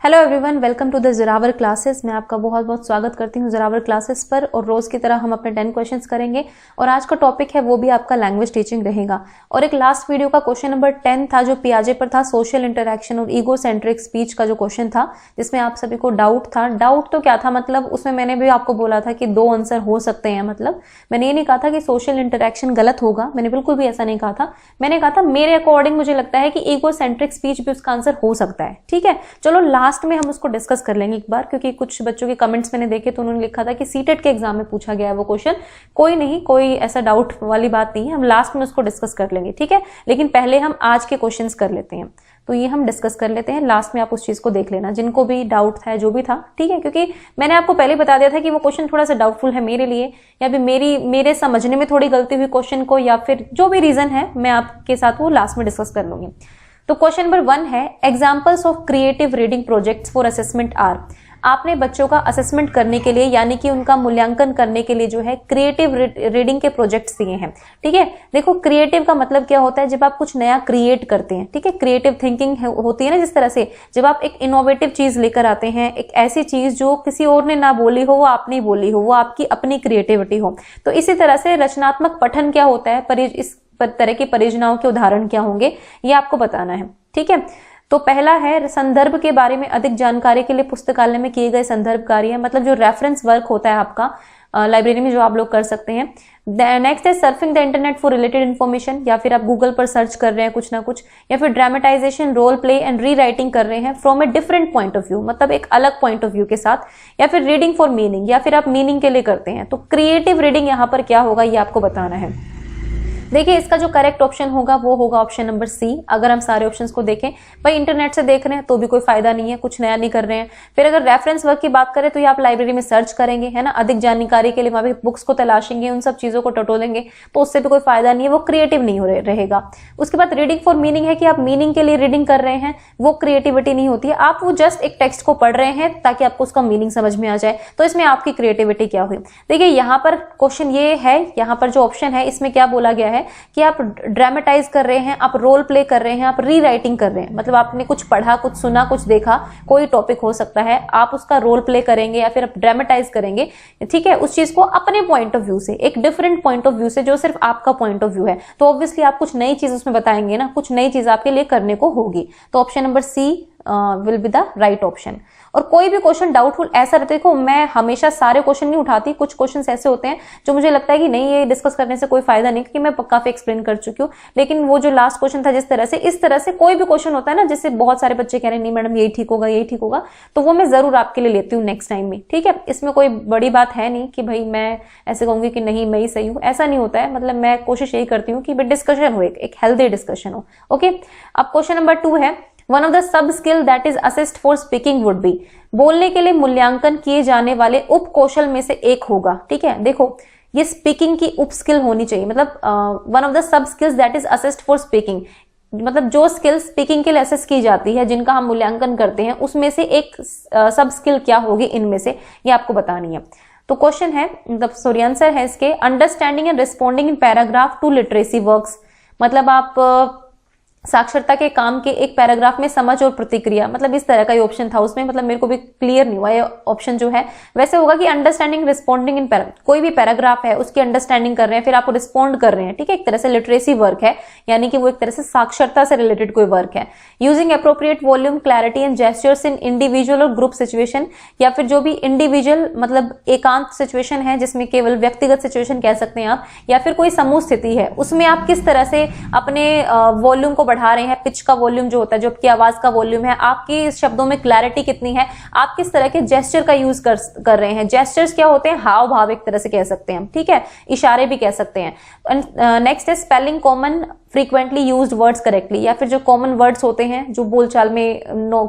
Hello everyone, welcome to the Zorawar classes. मैं आपका बहुत बहुत स्वागत करती हूँ ज़ोरावर क्लासेस पर। और रोज़ की तरह हम अपने 10 क्वेश्चंस करेंगे और आज का टॉपिक है वो भी आपका लैंग्वेज टीचिंग रहेगा। और एक लास्ट वीडियो का क्वेश्चन नंबर 10 था जो पियाजे पर था, सोशल इंटरेक्शन और ईगो सेंट्रिक स्पीच का जो क्वेश्चन था, जिसमें आप सभी को डाउट था। डाउट तो क्या था, मतलब उसमें मैंने भी आपको बोला था कि 2 आंसर हो सकते हैं। मतलब मैंने ये नहीं कहा था कि सोशल इंटरेक्शन गलत होगा, मैंने बिल्कुल भी ऐसा नहीं कहा था। मैंने कहा था मेरे अकॉर्डिंग मुझे लगता है कि ईगो सेंट्रिक स्पीच भी उसका आंसर हो सकता है। ठीक है, चलो लास्ट में हम उसको डिस्कस कर लेंगे एक बार, क्योंकि कुछ बच्चों के कमेंट्स मैंने देखे तो उन्होंने लिखा था कि सीटेट के एग्जाम में पूछा गया है वो क्वेश्चन। कोई नहीं, कोई ऐसा डाउट वाली बात नहीं है, हम लास्ट में उसको डिस्कस कर लेंगे। ठीक है, लेकिन पहले हम आज के क्वेश्चंस कर लेते हैं, तो ये हम डिस्कस कर लेते हैं। लास्ट में आप उस चीज को देख लेना जिनको भी डाउट था, जो भी था। ठीक है, क्योंकि मैंने आपको पहले बता दिया था कि वो क्वेश्चन थोड़ा सा डाउटफुल है मेरे लिए, या फिर मेरे समझने में थोड़ी गलती हुई क्वेश्चन को, या फिर जो भी रीजन है मैं आपके साथ वो लास्ट में डिस्कस कर लूंगी। तो क्वेश्चन नंबर 1 है, examples of creative reading projects for assessment are. आपने बच्चों का असेसमेंट करने के लिए, यानी कि उनका मूल्यांकन करने के लिए जो है क्रिएटिव रीडिंग के प्रोजेक्ट्स दिए हैं। ठीक है, देखो क्रिएटिव का मतलब क्या होता है, जब आप कुछ नया क्रिएट करते हैं। ठीक है, क्रिएटिव थिंकिंग होती है ना, जिस तरह से जब आप एक इनोवेटिव चीज लेकर आते हैं, एक ऐसी चीज जो किसी और ने ना बोली हो, वो आपने बोली हो, वो आपकी अपनी क्रिएटिविटी हो। तो इसी तरह से रचनात्मक पठन क्या होता है, इस तरह की परियोजनाओं के उदाहरण क्या होंगे, ये आपको बताना है। ठीक है, तो पहला है, संदर्भ के बारे में अधिक जानकारी के लिए पुस्तकालय में किए गए संदर्भ कार्य, मतलब जो रेफरेंस वर्क होता है आपका लाइब्रेरी में, जो आप लोग कर सकते हैं। नेक्स्ट है surfing the internet for related information, या फिर आप गूगल पर सर्च कर रहे हैं कुछ ना कुछ, या फिर dramatisation, role play and re writing कर रहे हैं from a different point of view, मतलब एक अलग पॉइंट ऑफ व्यू के साथ, या फिर रीडिंग फॉर मीनिंग, या फिर आप मीनिंग के लिए करते हैं। तो क्रिएटिव रीडिंग यहाँ पर क्या होगा, ये आपको बताना है। देखिए, इसका जो करेक्ट ऑप्शन होगा वो होगा ऑप्शन नंबर सी। अगर हम सारे ऑप्शंस को देखें, भाई इंटरनेट से देख रहे हैं तो भी कोई फायदा नहीं है, कुछ नया नहीं कर रहे हैं। फिर अगर रेफरेंस वर्क की बात करें तो ये आप लाइब्रेरी में सर्च करेंगे, है ना, अधिक जानकारी के लिए वहां पे बुक्स को तलाशेंगे, उन सब चीजों को टटोलेंगे, तो उससे भी कोई फायदा नहीं है, वो क्रिएटिव नहीं रहेगा। उसके बाद रीडिंग फॉर मीनिंग है कि आप मीनिंग के लिए रीडिंग कर रहे हैं, वो क्रिएटिविटी नहीं होती है। आप वो जस्ट एक टेक्स्ट को पढ़ रहे हैं ताकि आपको उसका मीनिंग समझ में आ जाए, तो इसमें आपकी क्रिएटिविटी क्या हुई। देखिए यहाँ पर क्वेश्चन ये है, यहाँ पर जो ऑप्शन है इसमें क्या बोला गया है कि आप ड्रामेटाइज कर रहे हैं, आप रोल प्ले कर रहे हैं, आप री राइटिंग कर रहे हैं। मतलब आपने कुछ पढ़ा, कुछ सुना, कुछ देखा, कोई टॉपिक हो सकता है, आप उसका रोल प्ले करेंगे या फिर आप ड्रामेटाइज करेंगे। ठीक है, उस चीज को अपने पॉइंट ऑफ व्यू से, एक डिफरेंट पॉइंट ऑफ व्यू से, जो सिर्फ आपका पॉइंट ऑफ व्यू है। तो ऑब्वियसली आप कुछ नई चीज उसमें बताएंगे ना, कुछ नई चीज आपके लिए करने को होगी। तो option number C will be the right option. और कोई भी क्वेश्चन डाउटफुल ऐसा रहता है, देखो मैं हमेशा सारे क्वेश्चन नहीं उठाती, कुछ क्वेश्चंस ऐसे होते हैं जो मुझे लगता है कि नहीं, ये डिस्कस करने से कोई फायदा नहीं, क्योंकि मैं काफी एक्सप्लेन कर चुकी हूँ। लेकिन वो जो लास्ट क्वेश्चन था, जिस तरह से, इस तरह से कोई भी क्वेश्चन होता है ना, जिससे बहुत सारे बच्चे कह रहे हैं नहीं मैडम यही ठीक होगा, यही ठीक होगा, तो वो मैं जरूर आपके लिए लेती हूँ नेक्स्ट टाइम में। ठीक है, इसमें कोई बड़ी बात है नहीं कि भाई मैं ऐसे कहूंगी कि नहीं मैं ही सही हूँ, ऐसा नहीं होता है। मतलब मैं कोशिश यही करती हूँ कि डिस्कशन हो, एक हेल्दी डिस्कशन हो। ओके, अब क्वेश्चन नंबर 2 है, one of the sub skill that is assessed for speaking would be. बोलने के लिए मूल्यांकन किए जाने वाले उप कौशल में से एक होगा। ठीक है, देखो ये स्पीकिंग की उप स्किल होनी चाहिए, मतलब one of the sub skills that is assessed for speaking, मतलब जो स्किल स्पीकिंग के लिए असेस की जाती है, जिनका हम मूल्यांकन करते हैं, उसमें से एक सब स्किल क्या होगी इनमें से, ये आपको बतानी है। तो क्वेश्चन है, मतलब सॉरी आंसर है इसके, understanding and responding in paragraph to literacy works. मतलब आप साक्षरता के काम के एक पैराग्राफ में समझ और प्रतिक्रिया, मतलब इस तरह का ही ऑप्शन था उसमें, मतलब मेरे को भी क्लियर नहीं हुआ ये ऑप्शन जो है। वैसे होगा कि अंडरस्टैंडिंग रिस्पॉन्डिंग इन कोई भी पैराग्राफ है उसकी अंडरस्टैंडिंग कर रहे हैं, फिर आप रिस्पॉन्ड कर रहे हैं। ठीक है, एक तरह से लिटरेसी वर्क है, यानी कि वो एक तरह से साक्षरता से रिलेटेड कोई वर्क है। Using appropriate volume, clarity and gestures in individual और ग्रुप सिचुएशन, या फिर जो भी इंडिविजुअल मतलब एकांत सिचुएशन है, जिसमें केवल व्यक्तिगत सिचुएशन कह सकते हैं आप, या फिर कोई समूह स्थिति है, उसमें आप किस तरह से अपने वॉल्यूम को बढ़ा रहे हैं, पिच का वॉल्यूम जो होता है, जो आपकी आवाज का वॉल्यूम है, आपकी शब्दों में क्लैरिटी कितनी है, आप किस तरह के जेस्चर का यूज कर रहे हैं। जेस्चर्स क्या होते हैं, हाव भाव एक तरह से कह सकते हैं। ठीक है, इशारे भी कह सकते हैं। नेक्स्ट है spelling common frequently used words correctly, या फिर जो कॉमन वर्ड्स होते हैं जो बोलचाल में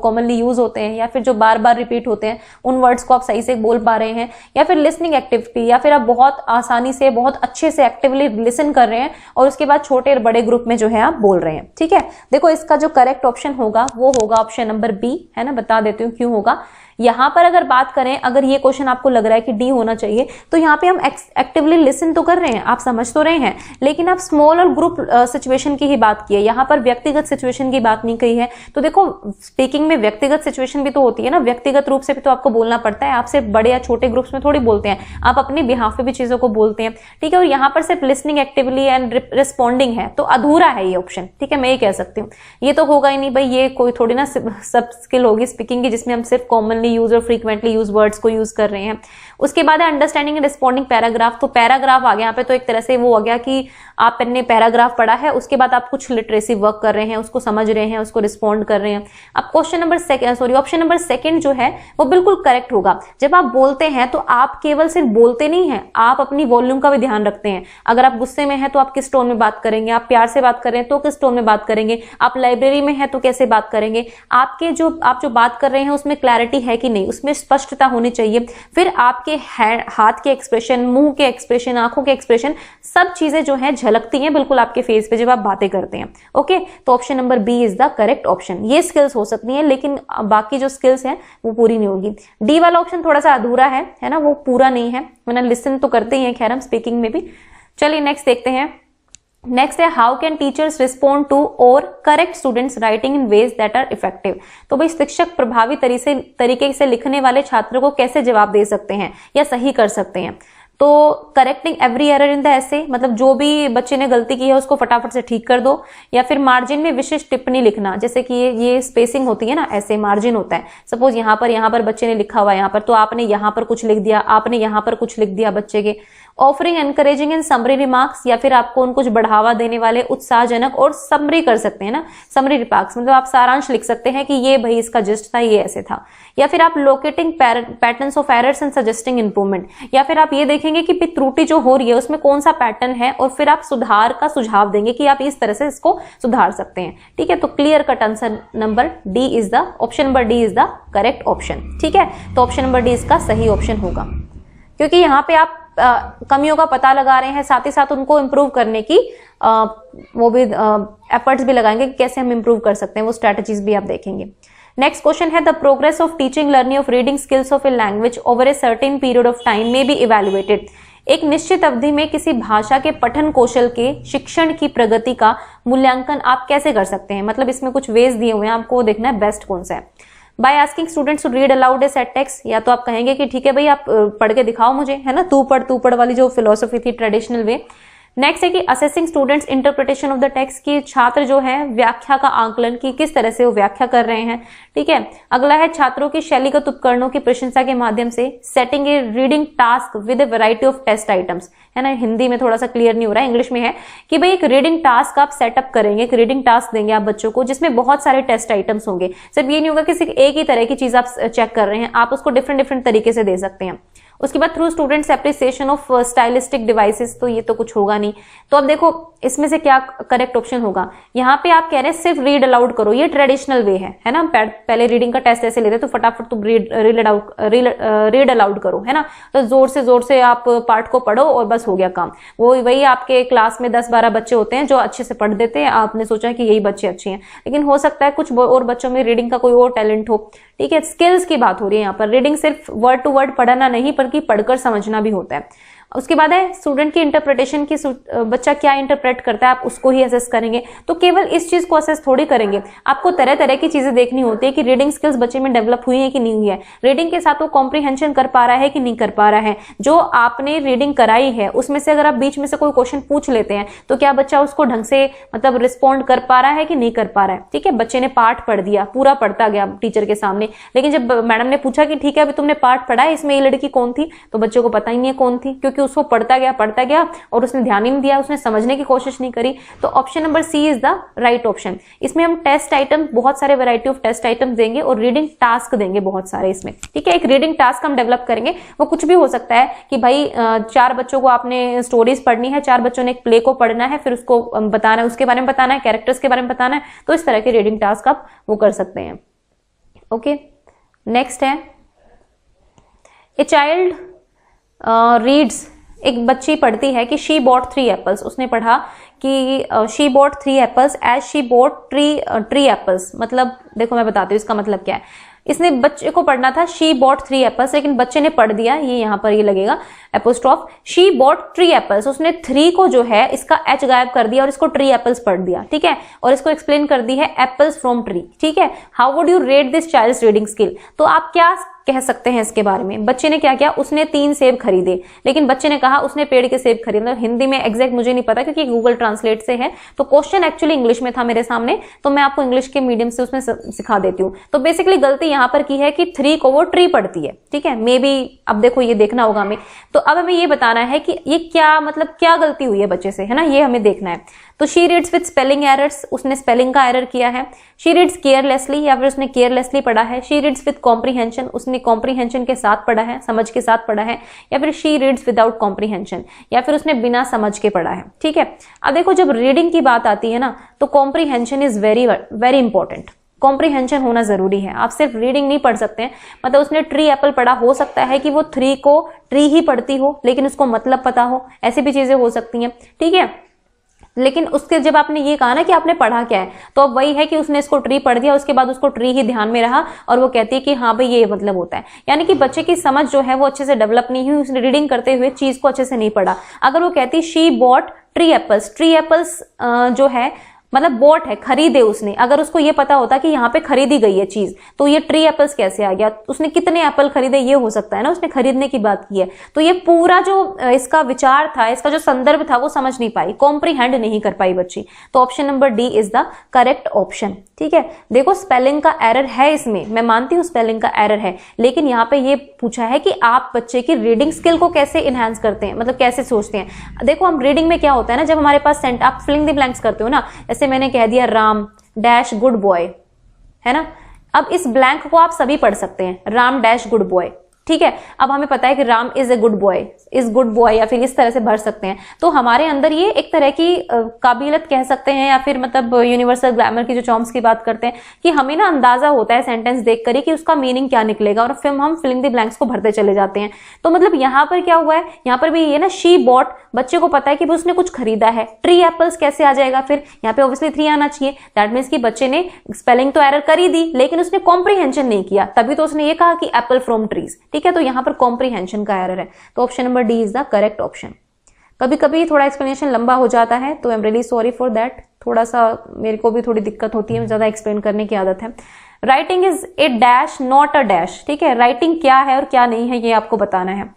कॉमनली यूज होते हैं, या फिर जो बार बार रिपीट होते हैं, उन वर्ड्स को आप सही से बोल पा रहे हैं। या फिर लिसनिंग एक्टिविटी, या फिर आप बहुत आसानी से, बहुत अच्छे से एक्टिवली लिसन कर रहे हैं और उसके बाद छोटे और बड़े ग्रुप में जो है आप बोल रहे हैं। ठीक है। ठीक है, देखो इसका जो करेक्ट ऑप्शन होगा वो होगा ऑप्शन नंबर बी, है ना, बता देती हूँ क्यों होगा। यहाँ पर अगर बात करें, अगर ये क्वेश्चन आपको लग रहा है कि डी होना चाहिए, तो यहाँ पे हम एक्टिवली लिसन तो कर रहे हैं, आप समझ तो रहे हैं, लेकिन आप स्मॉल और ग्रुप सिचुएशन की ही बात की है, यहाँ पर व्यक्तिगत सिचुएशन की बात नहीं कही है। तो देखो स्पीकिंग में व्यक्तिगत सिचुएशन भी तो होती है ना, व्यक्तिगत रूप से भी तो आपको बोलना पड़ता है, आप सिर्फ बड़े या छोटे ग्रुप्स में थोड़ी बोलते हैं, आप अपने बिहाफ पे भी चीजों को बोलते हैं, ठीक है। और यहाँ पर सिर्फ लिसनिंग एक्टिवली एंड रिस्पॉन्डिंग है, तो अधूरा है ये ऑप्शन, ठीक है, मैं ये कह सकती हूँ। ये तो होगा ही नहीं भाई, ये कोई थोड़ी ना सब स्किल होगी स्पीकिंग की जिसमें हम सिर्फ कॉमनली यूज और फ्रीक्वेंटली यूज वर्ड्स को यूज कर रहे हैं। उसके बाद है अंडरस्टैंडिंग एंड रिस्पॉन्डिंग पैराग्राफ, तो पैराग्राफ आ गया यहाँ पे, तो एक तरह से वो आ गया कि आपने पैराग्राफ पढ़ा है, उसके बाद आप कुछ लिटरेसी वर्क कर रहे हैं, उसको समझ रहे हैं, उसको रिस्पॉन्ड कर रहे हैं। अब ऑप्शन नंबर सेकंड जो है वो बिल्कुल करेक्ट होगा। जब आप बोलते हैं तो आप केवल सिर्फ बोलते नहीं हैं, आप अपनी वॉल्यूम का भी ध्यान रखते हैं। अगर आप गुस्से में हैं तो आप किस टोन में बात करेंगे, आप प्यार से बात कर रहे हैं तो किस टोन में बात करेंगे, आप लाइब्रेरी में हैं तो कैसे बात करेंगे, आप जो बात कर रहे हैं उसमें क्लैरिटी है कि नहीं, उसमें स्पष्टता होनी चाहिए। फिर आपके हाथ के एक्सप्रेशन, मुंह के एक्सप्रेशन, आंखों के एक्सप्रेशन, सब चीजें जो है झलकती हैं बिल्कुल आपके फेस पे जब आप बातें करते हैं। ओके, तो option number B is the correct option. ये स्किल्स हो सकती हैं लेकिन बाकी जो स्किल्स हैं वो पूरी नहीं होगी। डी वाला ऑप्शन थोड़ा सा अधूरा है ना, वो पूरा नहीं है, वरना लिसन तो करते ही हैं खैर हम स्पीकिंग में भी। चलिए नेक्स्ट देखते हैं। नेक्स्ट है how can teachers respond to और correct students writing in ways that are effective. तो भाई शिक्षक प्रभावी तरीके से लिखने वाले छात्र को कैसे जवाब दे सकते हैं या सही कर सकते हैं। तो correcting every error in the ऐसे, मतलब जो भी बच्चे ने गलती की है उसको फटाफट से ठीक कर दो, या फिर मार्जिन में विशिष्ट टिप्पणी लिखना, जैसे कि ये स्पेसिंग होती है ना, ऐसे मार्जिन होता है। सपोज यहाँ पर बच्चे ने लिखा हुआ यहाँ पर, तो आपने यहाँ पर कुछ लिख दिया, आपने यहाँ पर कुछ लिख दिया बच्चे के। Offering encouraging and summary remarks, या फिर आपको उन कुछ बढ़ावा देने वाले उत्साहजनक और समरी कर सकते हैं ना, समरी रिमार्क्स मतलब आप सारांश लिख सकते हैं कि ये भाई इसका जस्ट था, ये ऐसे था। या फिर आप locating patterns of errors and suggesting improvement, या फिर आप ये देखेंगे कि त्रुटि जो हो रही है उसमें कौन सा पैटर्न है और फिर आप सुधार का सुझाव देंगे कि आप इस तरह से इसको सुधार सकते हैं। ठीक है, तो clear cut answer number D is the option number D is the correct option. ठीक है, तो ऑप्शन नंबर डी इसका सही ऑप्शन होगा, क्योंकि यहाँ पे आप कमियों का पता लगा रहे हैं, साथ ही साथ उनको इम्प्रूव करने की वो भी एफर्ट्स भी लगाएंगे कि कैसे हम इम्प्रूव कर सकते हैं, वो स्ट्रेटजीज भी आप देखेंगे। नेक्स्ट क्वेश्चन है the progress of teaching learning of reading skills of a language over a certain period of time में बी इवेल्युएटेड। एक निश्चित अवधि में किसी भाषा के पठन कौशल के शिक्षण की प्रगति का मूल्यांकन आप कैसे कर सकते हैं। मतलब इसमें कुछ वेज दिए हुए हैं, आपको देखना है बेस्ट कौन सा है। By asking students to read aloud a set text, या तो आप कहेंगे कि ठीक है भाई आप पढ़ के दिखाओ मुझे, है ना, तू पढ़ वाली जो फिलोसफी थी ट्रेडिशनल वे। नेक्स्ट है कि assessing students interpretation of the text, की छात्र जो है व्याख्या का आकलन की किस तरह से वो व्याख्या कर रहे हैं। ठीक है, अगला है छात्रों की शैलीगत उपकरणों की प्रशंसा के माध्यम से setting a reading task with a variety of test items, है ना, हिंदी में थोड़ा सा क्लियर नहीं हो रहा है, इंग्लिश में है कि भाई एक रीडिंग टास्क आप सेटअप करेंगे, एक रीडिंग टास्क देंगे आप बच्चों को जिसमें बहुत सारे टेस्ट आइटम्स होंगे। सिर्फ ये नहीं होगा कि सिर्फ एक ही तरह की चीज आप चेक कर रहे हैं, आप उसको डिफरेंट तरीके से दे सकते हैं। उसके बाद through students appreciation of stylistic devices, तो ये तो कुछ होगा नहीं। तो अब देखो इसमें से क्या करेक्ट ऑप्शन होगा। यहाँ पे आप कह रहे हैं सिर्फ रीड अलाउड करो, ये ट्रेडिशनल वे है ना, पहले रीडिंग का टेस्ट ऐसे लेते तो फटाफट तुम रीड अलाउड करो, है ना, तो जोर से आप पार्ट को पढ़ो और बस हो गया काम। वो वही आपके क्लास में 10-12 बच्चे होते हैं जो अच्छे से पढ़ देते हैं, आपने सोचा कि यही बच्चे अच्छे हैं, लेकिन हो सकता है कुछ और बच्चों में रीडिंग का कोई और टैलेंट हो। ठीक है, स्किल्स की बात हो रही है यहाँ पर, रीडिंग सिर्फ वर्ड टू वर्ड पढ़ना नहीं बल्कि पढ़कर समझना भी होता है। उसके बाद है स्टूडेंट की इंटरप्रिटेशन की, बच्चा क्या इंटरप्रेट करता है आप उसको ही असेस करेंगे। तो केवल इस चीज को असेस थोड़ी करेंगे, आपको तरह तरह की चीजें देखनी होती है कि रीडिंग स्किल्स बच्चे में डेवलप हुई है कि नहीं हुई है, रीडिंग के साथ वो कॉम्प्रीहेंशन कर पा रहा है कि नहीं कर पा रहा है। जो आपने रीडिंग कराई है उसमें से अगर आप बीच में से कोई क्वेश्चन पूछ लेते हैं तो क्या बच्चा उसको ढंग से मतलब रिस्पॉन्ड कर पा रहा है कि नहीं कर पा रहा है। ठीक है, बच्चे ने पाठ पढ़ दिया, पूरा पढ़ता गया टीचर के सामने, लेकिन जब मैडम ने पूछा कि ठीक है अभी तुमने पाठ पढ़ा है, इसमें ये लड़की कौन थी, तो बच्चे को पता ही नहीं है कौन थी, क्योंकि उसको पढ़ता गया और उसने ध्यान ही नहीं दिया, उसने समझने की कोशिश नहीं करी। तो option number C is the right option. इसमें हम टेस्ट आइटम, बहुत सारे वैरायटी ऑफ टेस्ट आइटम देंगे और रीडिंग टास्क देंगे बहुत सारे इसमें। ठीक है, एक रीडिंग टास्क हम डेवलप करेंगे, वो कुछ भी हो सकता है कि भाई 4 बच्चों को आपने स्टोरीज पढ़नी है, 4 बच्चों ने एक प्ले को पढ़ना है, फिर उसको बताना है, उसके बारे में बताना है, कैरेक्टर्स के बारे में बताना है, तो इस तरह के रीडिंग टास्क आप वो कर सकते हैं। ओके, नेक्स्ट है ए चाइल्ड रीड्स एक बच्ची पढ़ती है कि शी बॉट 3 एप्पल्स, उसने पढ़ा कि she bought 3 apples as she bought tree apples, मतलब देखो मैं बताती हूँ इसका मतलब क्या है। इसने बच्चे को पढ़ना था शी बॉट 3 एप्पल्स, लेकिन बच्चे ने पढ़ दिया, ये यहाँ पर ये लगेगा एपोस्ट्रॉफ, शी बॉट 3 एप्पल्स, उसने 3 को जो है इसका एच गायब कर दिया और इसको ट्री एप्पल्स पढ़ दिया, ठीक है, और इसको एक्सप्लेन कर दी है एप्पल्स फ्रॉम ट्री, ठीक है। How would you rate this child's reading skill, तो आप क्या कह सकते हैं इसके बारे में। बच्चे ने क्या किया, उसने 3 सेब खरीदे, लेकिन बच्चे ने कहा उसने पेड़ के सेब खरीदे, मतलब हिंदी में एग्जैक्ट मुझे नहीं पता क्योंकि गूगल ट्रांसलेट से है, तो क्वेश्चन एक्चुअली इंग्लिश में था मेरे सामने, तो मैं आपको इंग्लिश के मीडियम से उसमें सिखा देती हूँ। तो बेसिकली गलती यहां पर की है कि 3 को वो ट्री पढ़ती है, ठीक है, मे बी अब देखो ये देखना होगा हमें। तो अब हमें ये बताना है कि ये क्या मतलब क्या गलती हुई है बच्चे से, है ना, ये हमें देखना है। तो she reads with spelling errors, उसने स्पेलिंग का एरर किया है। शी रीड्स केयरलेसली, या फिर उसने केयरलेसली पढ़ा है। शी रीड्स विद कॉम्प्रीहेंशन, उसने कॉम्प्रीहेंशन के साथ पढ़ा है, समझ के साथ पढ़ा है। या फिर शी रीड्स विदाउट कॉम्प्रीहेंशन, या फिर उसने बिना समझ के पढ़ा है, ठीक है। अब देखो जब रीडिंग की बात आती है ना, तो comprehension is very very important, comprehension होना जरूरी है। आप सिर्फ रीडिंग नहीं पढ़ सकते हैं, मतलब उसने ट्री एप्पल पढ़ा, हो सकता है कि वो 3 को ट्री ही पढ़ती हो लेकिन उसको मतलब पता हो, ऐसी भी चीजें हो सकती हैं, ठीक है। लेकिन उसके जब आपने ये कहा ना कि आपने पढ़ा क्या है, तो अब वही है कि उसने इसको ट्री पढ़ दिया, उसके बाद उसको ट्री ही ध्यान में रहा और वो कहती है कि हाँ भाई ये मतलब होता है। यानी कि बच्चे की समझ जो है वो अच्छे से डेवलप नहीं हुई, उसने रीडिंग करते हुए चीज को अच्छे से नहीं पढ़ा। अगर वो कहती शी बॉट ट्री एप्पल्स जो है मतलब बोट है, खरीदे उसने, अगर उसको ये पता होता कि यहाँ पे खरीदी गई है चीज, तो ये ट्री एप्पल्स कैसे आ गया, उसने कितने एप्पल खरीदे, ये हो सकता है ना, उसने खरीदने की बात की है। तो ये पूरा जो इसका विचार था, इसका जो संदर्भ था वो समझ नहीं पाई, कॉम्प्रीहेंड नहीं कर पाई बच्ची। तो option number D is the correct option, ठीक है। देखो स्पेलिंग का एरर है इसमें, मैं मानती हूँ स्पेलिंग का एरर है, लेकिन यहाँ पे ये पूछा है कि आप बच्चे की रीडिंग स्किल को कैसे इनहेंस करते हैं, मतलब कैसे सोचते हैं। देखो हम रीडिंग में क्या होता है ना, जब हमारे पास आप फिलिंग द ब्लैंक्स करते हो ना, जैसे मैंने कह दिया राम डैश गुड बॉय, है ना, अब इस ब्लैंक को आप सभी पढ़ सकते हैं, राम डैश गुड बॉय, ठीक है। अब हमें पता है कि Ram is a good boy, is good boy, या फिर इस तरह से भर सकते हैं। तो हमारे अंदर ये एक तरह की काबिलियत कह सकते हैं, या फिर मतलब यूनिवर्सल ग्रामर की जो चॉम्स की बात करते हैं कि हमें ना अंदाजा होता है सेंटेंस देख कर ही कि उसका मीनिंग क्या निकलेगा, और फिर हम फिलिंग द ब्लैंक्स को भरते चले जाते हैं। तो मतलब यहाँ पर क्या हुआ है, यहाँ पर भी ये ना शी बॉट, बच्चे को पता है कि उसने कुछ खरीदा है, ट्री एप्पल्स कैसे आ जाएगा, फिर यहाँ पे ऑब्वियसली 3 आना चाहिए। दैट मीन्स कि बच्चे ने स्पेलिंग तो एरर कर ही दी, लेकिन उसने कॉम्प्रीहेंशन नहीं किया, तभी तो उसने ये कहा कि एप्पल फ्रॉम ट्रीज, ठीक है। तो यहाँ पर कॉम्प्रीहेंशन का एरर है, तो option number D is the correct option. कभी कभी थोड़ा एक्सप्लेनेशन लंबा हो जाता है, तो I am really sorry for that, थोड़ा सा मेरे को भी थोड़ी दिक्कत होती है, ज्यादा एक्सप्लेन करने की आदत है। Writing is a dash not a dash, ठीक है। राइटिंग क्या है और क्या नहीं है ये आपको बताना है।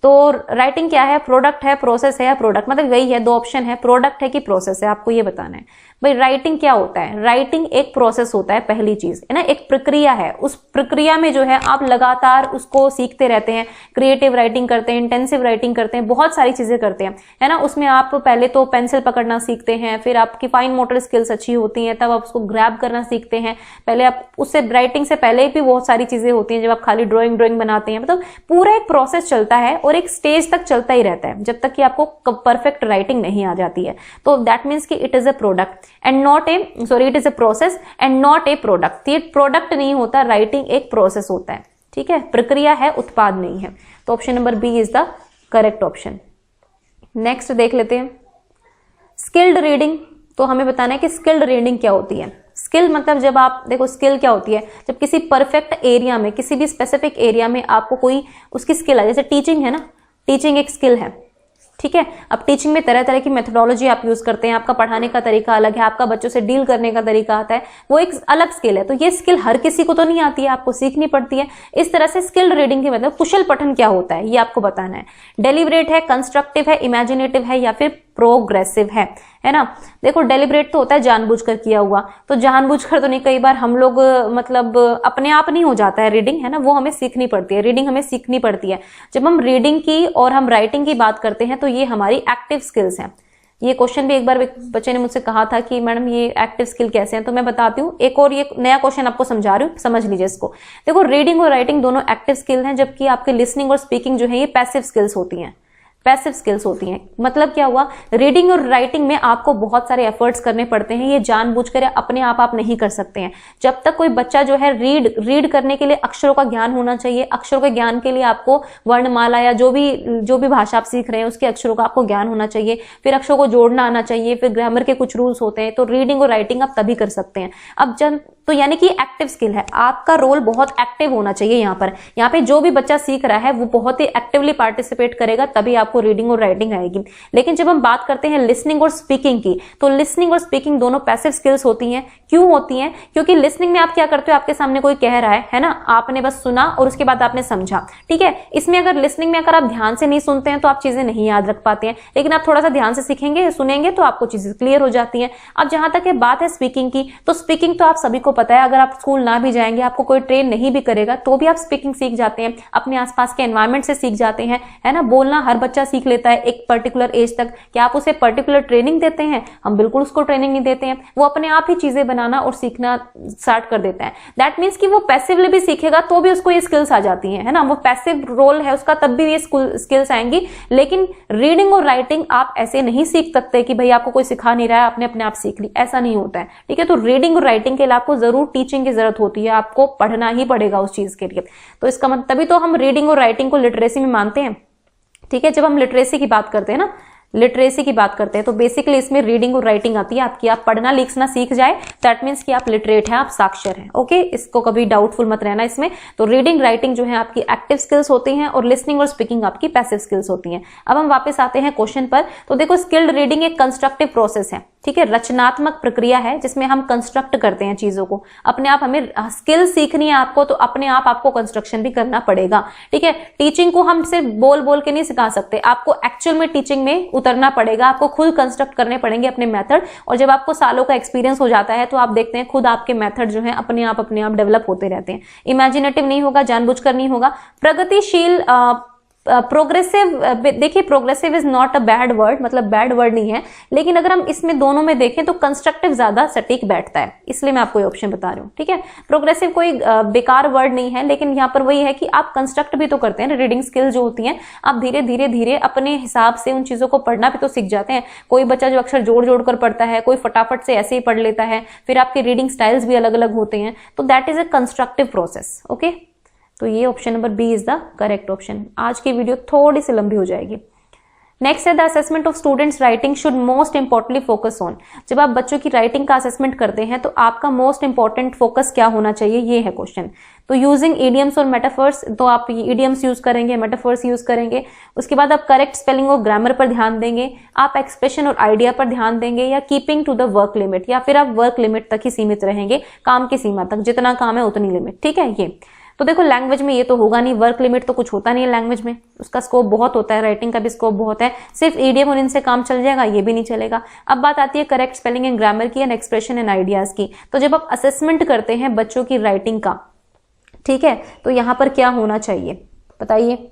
तो राइटिंग क्या है, प्रोडक्ट है, प्रोसेस है या प्रोडक्ट, मतलब वही है, 2 ऑप्शन है, प्रोडक्ट है कि प्रोसेस है, आपको ये बताना है। भाई राइटिंग क्या होता है, राइटिंग एक प्रोसेस होता है, पहली चीज है ना, एक प्रक्रिया है, उस प्रक्रिया में जो है आप लगातार उसको सीखते रहते हैं, क्रिएटिव राइटिंग करते हैं, इंटेंसिव राइटिंग करते हैं, बहुत सारी चीजें करते हैं, है ना। उसमें आप पहले तो पेंसिल पकड़ना सीखते हैं, फिर आपकी फाइन मोटर स्किल्स अच्छी होती हैं, तब आप उसको ग्रैब करना सीखते हैं। पहले आप उससे राइटिंग से पहले भी बहुत सारी चीजें होती हैं, जब आप खाली ड्रॉइंग बनाते हैं, मतलब पूरा एक प्रोसेस चलता है और एक स्टेज तक चलता ही रहता है, जब तक कि आपको परफेक्ट राइटिंग नहीं आ जाती है। तो दैट मीन्स कि it is a product and not a, sorry, it is a process and not a product. ये प्रोडक्ट नहीं होता, राइटिंग एक प्रोसेस होता है, ठीक है, प्रक्रिया है, उत्पाद नहीं है। तो option number B is the correct option. Next देख लेते हैं स्किल्ड रीडिंग। तो हमें बताना है कि स्किल्ड रीडिंग क्या होती है। स्किल मतलब जब आप देखो, स्किल क्या होती है, जब किसी परफेक्ट एरिया में, किसी भी स्पेसिफिक एरिया में आपको कोई उसकी स्किल है, जैसे टीचिंग है ना, टीचिंग एक स्किल है, ठीक है। अब टीचिंग में तरह तरह की मेथोडोलॉजी आप यूज करते हैं, आपका पढ़ाने का तरीका अलग है, आपका बच्चों से डील करने का तरीका आता है, वो एक अलग स्किल है। तो ये स्किल हर किसी को तो नहीं आती है, आपको सीखनी पड़ती है। इस तरह से स्किल्ड रीडिंग के मतलब कुशल पठन क्या होता है ये आपको बताना है। डेलिब्रेट है, कंस्ट्रक्टिव है, इमेजिनेटिव है या फिर प्रोग्रेसिव है ना। देखो डेलिब्रेट तो होता है जानबूझकर किया हुआ, तो जानबूझकर तो नहीं, कई बार हम लोग मतलब अपने आप नहीं हो जाता है रीडिंग, है ना, वो हमें सीखनी पड़ती है, रीडिंग हमें सीखनी पड़ती है। जब हम रीडिंग की और हम राइटिंग की बात करते हैं तो ये हमारी एक्टिव स्किल्स हैं। ये क्वेश्चन भी एक बार बच्चे ने मुझसे कहा था कि मैडम ये एक्टिव स्किल कैसे हैं, तो मैं बताती हूँ। एक और ये नया क्वेश्चन आपको समझा रही हूँ, समझ लीजिए इसको। देखो रीडिंग और राइटिंग दोनों एक्टिव स्किल हैं, जबकि आपके लिसनिंग और स्पीकिंग जो है ये पैसिव स्किल्स होती हैं। पैसिव स्किल्स होती हैं। मतलब क्या हुआ, रीडिंग और राइटिंग में आपको बहुत सारे एफर्ट्स करने पड़ते हैं, ये जानबूझकर अपने आप नहीं कर सकते हैं। जब तक कोई बच्चा जो है रीड करने के लिए अक्षरों का ज्ञान होना चाहिए, अक्षरों के ज्ञान के लिए आपको वर्णमाला या जो भी भाषा आप सीख रहे हैं उसके अक्षरों का आपको ज्ञान होना चाहिए, फिर अक्षरों को जोड़ना आना चाहिए, फिर ग्रामर के कुछ रूल्स होते हैं, तो रीडिंग और राइटिंग आप तभी कर सकते हैं। अब तो यानी कि एक्टिव स्किल है, आपका रोल बहुत एक्टिव होना चाहिए। यहाँ पे जो भी बच्चा सीख रहा है वो बहुत ही एक्टिवली पार्टिसिपेट करेगा, तभी आपको रीडिंग और राइटिंग आएगी। लेकिन जब हम बात करते हैं लिसनिंग और स्पीकिंग की, तो लिसनिंग और स्पीकिंग दोनों पैसिव स्किल्स होती हैं। क्यों होती हैं? क्योंकि लिसनिंग में आप क्या करते हो, आपके सामने कोई कह रहा है ना, आपने बस सुना और उसके बाद आपने समझा, ठीक है। इसमें अगर लिसनिंग में अगर आप ध्यान से नहीं सुनते हैं तो आप चीजें नहीं याद रख पाते हैं, लेकिन आप थोड़ा सा ध्यान से सीखेंगे, सुनेंगे तो आपको चीजें क्लियर हो जाती हैं। अब जहां तक बात है स्पीकिंग की, तो स्पीकिंग तो आप सभी को पता है, अगर आप स्कूल ना भी जाएंगे, आपको कोई ट्रेन नहीं भी करेगा तो भी आप स्पीकिंग सीख जाते हैं, अपने आसपास के एनवायरनमेंट से सीख जाते हैं, है ना। बोलना हर बच्चा सीख लेता है एक पर्टिकुलर एज तक। क्या आप उसे पर्टिकुलर ट्रेनिंग देते हैं? हम बिल्कुल उसको ट्रेनिंग नहीं देते हैं, वो अपने आप ही चीजें बनाना और सीखना स्टार्ट कर देता है। दैट मीन्स कि वो पैसिवली भी सीखेगा तो भी उसको ये स्किल्स आ जाती हैं, है ना। वो पैसिव रोल है उसका, तब भी ये स्किल्स आएंगी। लेकिन रीडिंग और राइटिंग आप ऐसे नहीं सीख सकते कि भाई आपको कोई सिखा नहीं रहा है, आपने अपने आप सीख ली, ऐसा नहीं होता है, ठीक है। तो रीडिंग और राइटिंग के लिए आपको जरूर टीचिंग की जरूरत होती है, आपको पढ़ना ही पड़ेगा उस चीज के लिए। तो इसका मतलब तभी तो हम रीडिंग और राइटिंग को लिटरेसी में मानते हैं, ठीक है। जब हम लिटरेसी की बात करते हैं ना, लिटरेसी की बात करते हैं, तो बेसिकली इसमें रीडिंग और राइटिंग आती है आपकी। आप पढ़ना लिखना सीख जाए, दैट मीन्स कि आप लिटरेट हैं, आप साक्षर हैं, ओके। इसको कभी डाउटफुल मत रहना इसमें। तो रीडिंग राइटिंग जो है आपकी एक्टिव स्किल्स होती हैं और लिसनिंग और स्पीकिंग आपकी पैसिव स्किल्स होती हैं। अब हम वापस आते हैं क्वेश्चन पर। तो देखो, स्किल्ड रीडिंग एक कंस्ट्रक्टिव प्रोसेस है, ठीक है, रचनात्मक प्रक्रिया है जिसमें हम कंस्ट्रक्ट करते हैं चीजों को। अपने आप हमें स्किल सीखनी है आपको, तो अपने आप आपको कंस्ट्रक्शन भी करना पड़ेगा, ठीक है। टीचिंग को हम सिर्फ बोल बोल के नहीं सिखा सकते, आपको एक्चुअल में टीचिंग में उतरना पड़ेगा, आपको खुद कंस्ट्रक्ट करने पड़ेंगे अपने मेथड। और जब आपको सालों का एक्सपीरियंस हो जाता है तो आप देखते हैं खुद आपके मेथड जो है अपने आप डेवलप होते रहते हैं। इमेजिनेटिव नहीं होगा, जानबूझकर नहीं होगा। प्रगतिशील प्रोग्रेसिव, देखिए progressive is not a bad word, मतलब बैड वर्ड नहीं है, लेकिन अगर हम इसमें दोनों में देखें तो कंस्ट्रक्टिव ज्यादा सटीक बैठता है, इसलिए मैं आपको ये ऑप्शन बता रही हूँ, ठीक है। प्रोग्रेसिव कोई बेकार वर्ड नहीं है, लेकिन यहाँ पर वही है कि आप कंस्ट्रक्ट भी तो करते हैं। रीडिंग स्किल जो होती है, आप धीरे धीरे धीरे अपने हिसाब से उन चीजों को पढ़ना भी तो सीख जाते हैं। कोई बच्चा जो अक्षर जोड़ जोड़ कर पढ़ता है, कोई फटाफट से ऐसे ही पढ़ लेता है, फिर आपके रीडिंग स्टाइल्स भी अलग अलग होते हैं, तो that is a constructive process, okay. तो ये option number B is the correct option. आज की वीडियो थोड़ी सी लंबी हो जाएगी। नेक्स्ट है the assessment of students writing should most importantly focus on. जब आप बच्चों की राइटिंग का असेसमेंट करते हैं तो आपका मोस्ट इंपॉर्टेंट फोकस क्या होना चाहिए, ये है क्वेश्चन। तो यूजिंग इडियम्स और मेटाफर्स, तो आप इडियम्स यूज करेंगे, मेटाफर्स यूज करेंगे। उसके बाद आप करेक्ट स्पेलिंग और ग्रामर पर ध्यान देंगे, आप एक्सप्रेशन और आइडिया पर ध्यान देंगे, या keeping to the work limit, या फिर आप वर्क लिमिट तक ही सीमित रहेंगे, काम की सीमा तक, जितना काम है उतनी लिमिट, ठीक है। ये तो देखो लैंग्वेज में ये तो होगा नहीं, वर्क लिमिट तो कुछ होता नहीं है लैंग्वेज में, उसका स्कोप बहुत होता है, राइटिंग का भी स्कोप बहुत है। सिर्फ ईडियम और इनसे काम चल जाएगा, ये भी नहीं चलेगा। अब बात आती है करेक्ट स्पेलिंग एंड ग्रामर की एंड एक्सप्रेशन एंड आइडियाज की। तो जब आप असेसमेंट करते हैं बच्चों की राइटिंग का, ठीक है, तो यहां पर क्या होना चाहिए बताइए।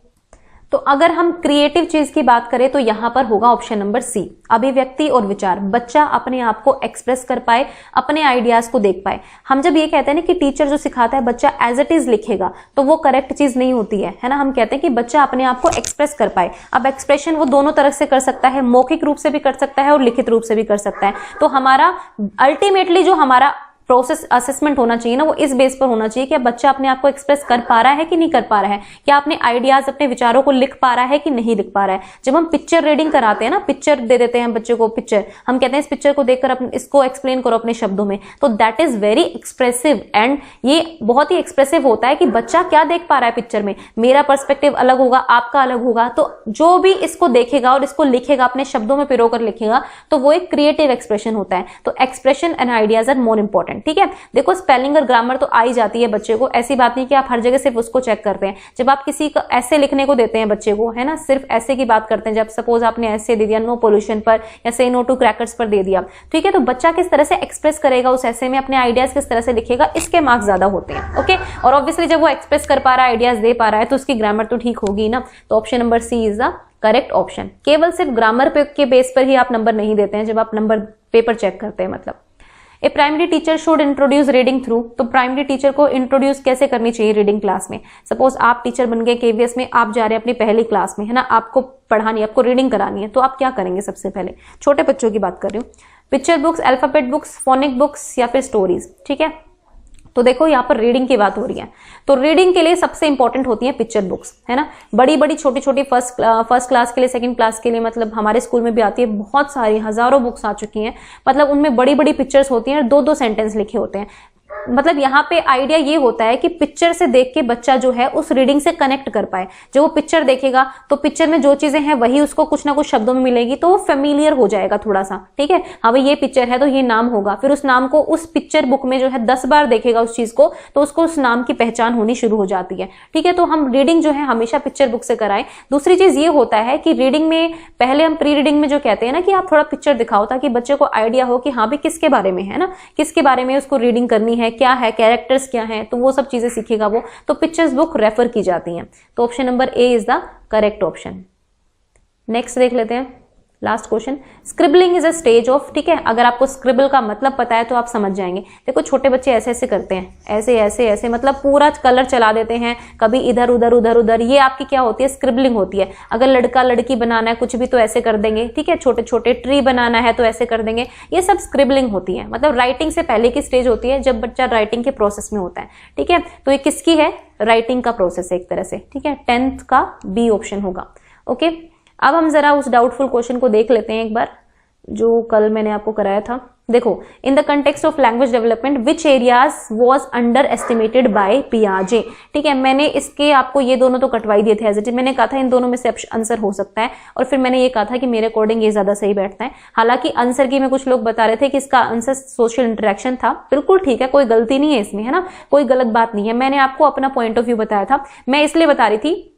तो अगर हम क्रिएटिव चीज की बात करें तो यहां पर होगा ऑप्शन नंबर सी, अभिव्यक्ति और विचार। बच्चा अपने आप को एक्सप्रेस कर पाए, अपने आइडियाज को देख पाए। हम जब ये कहते हैं ना कि टीचर जो सिखाता है बच्चा एज इट इज लिखेगा, तो वो करेक्ट चीज नहीं होती है ना। हम कहते हैं कि बच्चा अपने आप को एक्सप्रेस कर पाए। अब एक्सप्रेशन वो दोनों तरह से कर सकता है, मौखिक रूप से भी कर सकता है और लिखित रूप से भी कर सकता है। तो हमारा अल्टीमेटली जो हमारा प्रोसेस असेसमेंट होना चाहिए ना, वो इस बेस पर होना चाहिए कि बच्चा अपने आप को एक्सप्रेस कर पा रहा है कि नहीं कर पा रहा है, क्या अपने आइडियाज अपने विचारों को लिख पा रहा है कि नहीं लिख पा रहा है। जब हम पिक्चर रीडिंग कराते हैं ना, पिक्चर दे देते हैं हम बच्चे को, पिक्चर हम कहते हैं इस पिक्चर को देखकर इसको एक्सप्लेन करो अपने शब्दों में, तो that is very expressive and ये बहुत ही एक्सप्रेसिव होता है कि बच्चा क्या देख पा रहा है पिक्चर में। मेरा पर्सपेक्टिव अलग होगा, आपका अलग होगा, तो जो भी इसको देखेगा और इसको लिखेगा, अपने शब्दों में पिरोकर लिखेगा, तो वो एक क्रिएटिव एक्सप्रेशन होता है। तो expression and ideas are more important, ठीक है। देखो स्पेलिंग और ग्रामर तो आई जाती है बच्चे को, ऐसी बात नहीं कि आप हर जगह सिर्फ उसको चेक करते हैं। जब आप किसी का ऐसे लिखने को देते हैं बच्चे को, है ना, सिर्फ ऐसे की बात करते हैं, जब सपोज आपने ऐसे दे दिया नो पोल्यूशन पर या से नो टू क्रैकर्स पर दे दिया, ठीक है, तो बच्चा किस तरह से एक्सप्रेस करेगा उस ऐसे में, अपने आइडियाज किस तरह से लिखेगा, इसके मार्क्स ज्यादा होते हैं, ओके। और ऑब्वियसली जब वो एक्सप्रेस कर पा रहा है, आइडियाज दे पा रहा है, तो उसकी ग्रामर तो ठीक होगी ना। तो option number C is the correct option. केवल सिर्फ ग्रामर के बेस पर ही आप नंबर नहीं देते हैं जब आप नंबर पेपर चेक करते हैं, मतलब। A primary teacher should introduce reading through, तो प्राइमरी टीचर को इंट्रोड्यूस कैसे करनी चाहिए रीडिंग क्लास में? सपोज आप टीचर बन गए केवीएस में, आप जा रहे हैं अपनी पहली क्लास में, है ना, आपको पढ़ानी है, आपको रीडिंग करानी है, तो आप क्या करेंगे? सबसे पहले छोटे बच्चों की बात कर रही हूँ, picture books, alphabet books, phonic books या फिर स्टोरीज, ठीक है। तो देखो यहाँ पर रीडिंग की बात हो रही है, तो रीडिंग के लिए सबसे इंपॉर्टेंट होती है पिक्चर बुक्स, है ना। बड़ी बड़ी छोटी छोटी फर्स्ट क्लास के लिए, सेकंड क्लास के लिए, मतलब हमारे स्कूल में भी आती है, बहुत सारी हजारों बुक्स आ चुकी हैं, मतलब उनमें बड़ी बड़ी पिक्चर्स होती हैं और 2-2 सेंटेंस लिखे होते हैं। मतलब यहाँ पे आइडिया ये होता है कि पिक्चर से देख के बच्चा जो है उस रीडिंग से कनेक्ट कर पाए। जो वो पिक्चर देखेगा तो पिक्चर में जो चीजें हैं वही उसको कुछ ना कुछ शब्दों में मिलेगी, तो वो फेमिलियर हो जाएगा थोड़ा सा, ठीक है। हाँ भाई ये पिक्चर है तो ये नाम होगा, फिर उस नाम को उस पिक्चर बुक में जो है 10 बार देखेगा उस चीज को, तो उसको उस नाम की पहचान होनी शुरू हो जाती है, ठीक है। तो हम रीडिंग जो है हमेशा पिक्चर बुक से कराएं। दूसरी चीज ये होता है कि रीडिंग में पहले हम प्री रीडिंग में जो कहते हैं ना कि आप थोड़ा पिक्चर दिखाओ, ताकि बच्चे को आइडिया हो कि हाँ भाई किसके बारे में है ना, किसके बारे में उसको रीडिंग करनी है, क्या है, कैरेक्टर्स क्या हैं, तो वो सब चीजें सीखेगा वो। तो पिक्चर्स बुक रेफर की जाती हैं। तो option number A is the correct option. Next देख लेते हैं last question. Scribbling is a stage of, ठीक है, अगर आपको स्क्रिबल का मतलब पता है तो आप समझ जाएंगे। देखो छोटे बच्चे ऐसे ऐसे करते हैं, ऐसे ऐसे ऐसे, मतलब पूरा कलर चला देते हैं, कभी इधर उधर उधर उधर, ये आपकी क्या होती है? स्क्रिबलिंग होती है। अगर लड़का लड़की बनाना है कुछ भी तो ऐसे कर देंगे, ठीक है। छोटे छोटे ट्री बनाना है तो ऐसे कर देंगे, ये सब स्क्रिबलिंग होती है। मतलब राइटिंग से पहले की स्टेज होती है जब बच्चा राइटिंग के प्रोसेस में होता है, ठीक है। तो ये किसकी है? राइटिंग का प्रोसेस है एक तरह से, ठीक है। 10th का बी ऑप्शन होगा, ओके। अब हम जरा उस डाउटफुल क्वेश्चन को देख लेते हैं एक बार, जो कल मैंने आपको कराया था। देखो, in the context of language development which areas was under estimated by पियाजे, ठीक है। मैंने इसके आपको ये दोनों तो कटवाई दिए थे एज इट इज, मैंने कहा था इन दोनों में से आंसर हो सकता है, और फिर मैंने ये कहा था कि मेरे अकॉर्डिंग ये ज्यादा सही बैठता है। हालांकि आंसर की में कुछ लोग बता रहे थे कि इसका आंसर सोशल इंटरेक्शन था, बिल्कुल ठीक है, कोई गलती नहीं है इसमें, है ना, कोई गलत बात नहीं है। मैंने आपको अपना पॉइंट ऑफ व्यू बताया था, मैं इसलिए बता रही थी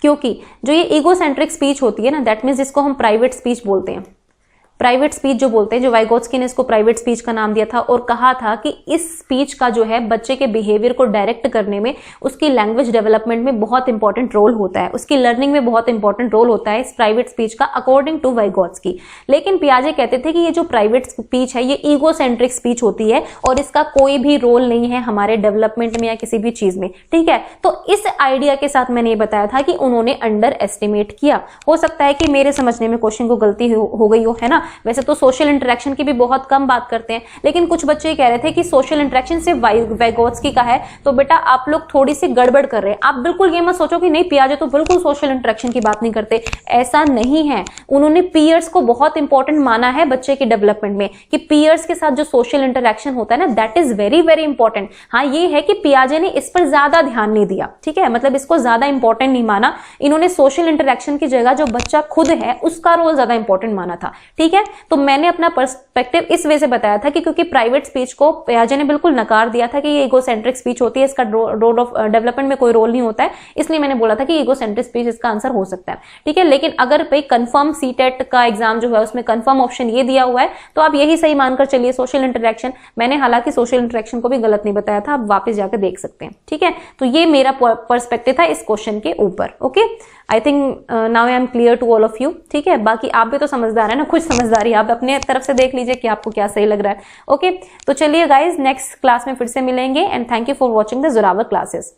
क्योंकि जो ये ईगोसेंट्रिक स्पीच होती है ना, दैट मीन्स जिसको हम प्राइवेट स्पीच बोलते हैं, प्राइवेट स्पीच जो बोलते हैं, जो वाइगोत्स्की ने इसको प्राइवेट स्पीच का नाम दिया था और कहा था कि इस स्पीच का जो है बच्चे के बिहेवियर को डायरेक्ट करने में, उसकी लैंग्वेज डेवलपमेंट में बहुत इंपॉर्टेंट रोल होता है, उसकी लर्निंग में बहुत इंपॉर्टेंट रोल होता है इस प्राइवेट स्पीच का, अकॉर्डिंग टू वाइगोत्स्की। लेकिन पियाजे कहते थे कि ये जो प्राइवेट स्पीच है ये ईगोसेंट्रिक स्पीच होती है और इसका कोई भी रोल नहीं है हमारे डेवलपमेंट में या किसी भी चीज में, ठीक है। तो इस आइडिया के साथ मैंने ये बताया था कि उन्होंने अंडर एस्टिमेट किया। हो सकता है कि मेरे समझने में क्वेश्चन को गलती हो गई हो, है ना। वैसे तो सोशल इंटरेक्शन की भी बहुत कम बात करते हैं, लेकिन कुछ बच्चे कह रहे थे कि सोशल इंटरेक्शन सिर्फ वाइगोत्स्की का है, तो बेटा आप लोग थोड़ी सी गड़बड़ कर रहे हैं। आप बिल्कुल ये मत सोचो कि नहीं पियाजे तो बिल्कुल सोशल इंटरेक्शन की बात नहीं करते, ऐसा नहीं है। उन्होंने पीयर्स को बहुत इंपॉर्टेंट माना है बच्चे के डेवलपमेंट में, कि पीयर्स के साथ जो सोशल इंटरेक्शन होता है ना, that is very very important. हाँ ये है कि पियाजे ने इस पर ज्यादा ध्यान नहीं दिया, ठीक है, मतलब इसको ज्यादा इंपॉर्टेंट नहीं माना। इन्होंने सोशल इंटरेक्शन की जगह जो बच्चा खुद है उसका रोल ज्यादा इंपॉर्टेंट माना था, ठीक है। तो मैंने अपना पर्सपेक्टिव इस वे से बताया था कि क्योंकि प्राइवेट स्पीच को पियाजे ने बिल्कुल नकार दिया था कि ये ईगोसेंट्रिक स्पीच होती है, इसका रोल ऑफ डेवलपमेंट में कोई रोल नहीं होता है, इसलिए मैंने बोला था कि ईगोसेंट्रिक स्पीच इसका आंसर हो सकता है, ठीक है। लेकिन अगर भाई कंफर्म सीटेट का एग्जाम जो है उसमें कंफर्म ऑप्शन ये दिया हुआ है, तो आप यही सही मानकर चलिए सोशल इंटरेक्शन। मैंने हालांकि सोशल इंटरेक्शन को भी गलत नहीं बताया था, आप वापस जाकर देख सकते हैं, ठीक है। तो ये मेरा पर्सपेक्टिव था इस क्वेश्चन के ऊपर, okay. I think now I am clear to all of you, ठीक है। बाकी आप भी तो समझदार है ना, कुछ समझदारी आप अपने तरफ से देख लीजिए कि आपको क्या सही लग रहा है, ओके। तो चलिए गाइज नेक्स्ट क्लास में फिर से मिलेंगे, and thank you for watching the Zorawar classes.